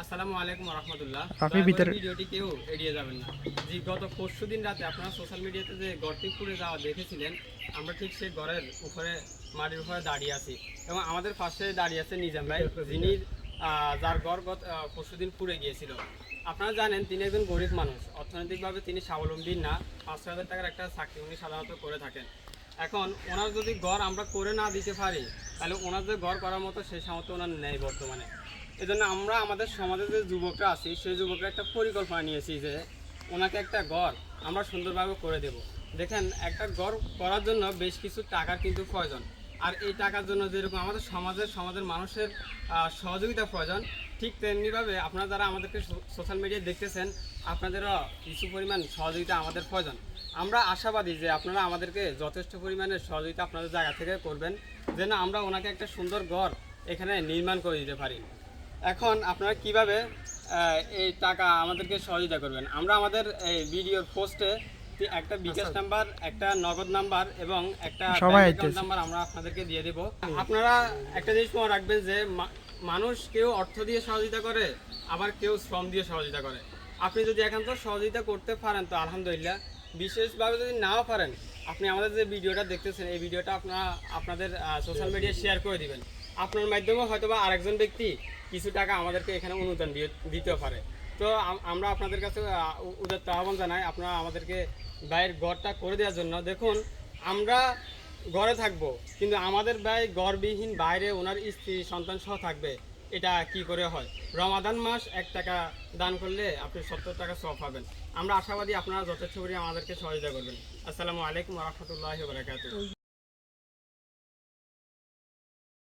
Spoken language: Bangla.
আসসালামু আলাইকুম রহমতুল্লাহ। আপনি ভিতরে ভিডিওটি কেউ এড়িয়ে যাবেন না। যে গত পরশুদিন রাতে আপনারা সোশ্যাল মিডিয়াতে যে ঘরটি পুড়ে যাওয়া দেখেছিলেন, আমরা ঠিক সেই ঘরের উপরে মাটির উপরে দাঁড়িয়ে আছি এবং আমাদের পাশে দাঁড়িয়ে আছে নিজাম ভাই, যিনি যার ঘর গত পরশুদিন পুড়ে গিয়েছিল। আপনারা জানেন তিনি একজন গরিব মানুষ, অর্থনৈতিকভাবে তিনি স্বাবলম্বী না। 5,000 টাকার একটা চাকরি উনি সাধারণত করে থাকেন। এখন ওনার যদি ঘর আমরা করে না দিতে পারি, তাহলে ওনার যে ঘর করার মতো সেই সামর্থ্য ওনার নেই বর্তমানে। এই জন্য আমরা আমাদের সমাজে যে যুবকরা আছি সেই যুবকরা একটা পরিকল্পনা নিয়েছি যে ওনাকে একটা ঘর আমরা সুন্দরভাবে করে দেব। দেখেন, একটা ঘর করার জন্য বেশ কিছু টাকার কিন্তু প্রয়োজন। আর এই টাকার জন্য যেরকম আমাদের সমাজের মানুষের সহযোগিতা প্রয়োজন, ঠিক তেমনিভাবে আপনারা যারা আমাদেরকে সোশ্যাল মিডিয়ায় দেখতেছেন, আপনাদেরও কিছু পরিমাণ সহযোগিতা আমাদের প্রয়োজন। আমরা আশাবাদী যে আপনারা আমাদেরকে যথেষ্ট পরিমাণের সহযোগিতা আপনাদের জায়গা থেকে করবেন, যেন আমরা ওনাকে একটা সুন্দর ঘর এখানে নির্মাণ করে দিতে পারি। এখন আপনারা কিভাবে এই টাকা আমাদেরকে সহযোগিতা করবেন, আমরা আমাদের এই ভিডিওর পোস্টে একটা বিকাশ নাম্বার, একটা নগদ নাম্বার এবং একটা ব্যাংক অ্যাকাউন্ট নাম্বার আমরা আপনাদেরকে দিয়ে দেব। আপনারা একটা জিনিস মনে রাখবেন যে মানুষ কেউ অর্থ দিয়ে সহযোগিতা করে, আবার কেউ শ্রম দিয়ে সহযোগিতা করে। আপনি যদি একান্ত সহযোগিতা করতে পারেন তো আলহামদুলিল্লাহ, বিশেষভাবে যদি নাও পারেন, আপনি আমাদের যে ভিডিওটা দেখতেছেন এই ভিডিওটা আপনাদের সোশ্যাল মিডিয়ায় শেয়ার করে দিবেন। আপনার মাধ্যমে হয়তোবা আরেকজন ব্যক্তি কিছু টাকা আমাদেরকে এখানে অনুদান দিতে পারে। তো আমরা আপনাদের কাছে উদাত্ত আহ্বান জানাই, আপনারা আমাদেরকে ভাইয়ের ঘরটা করে দেওয়ার জন্য। দেখুন, আমরা ঘরে থাকবো কিন্তু আমাদের ভাই ঘরবিহীন বাইরে ওনার স্ত্রী সন্তান সহ থাকবে, এটা কি করে হয়? রমাদান মাস 1 টাকা দান করলে আপনি 70 টাকা সওয়াব পাবেন। আমরা আশাবাদী আপনারা যথেষ্ট পরিমাণে আমাদেরকে সহযোগিতা করবেন। আসসালামু আলাইকুম ওয়া রাহমাতুল্লাহি ওয়া বারাকাতুহু।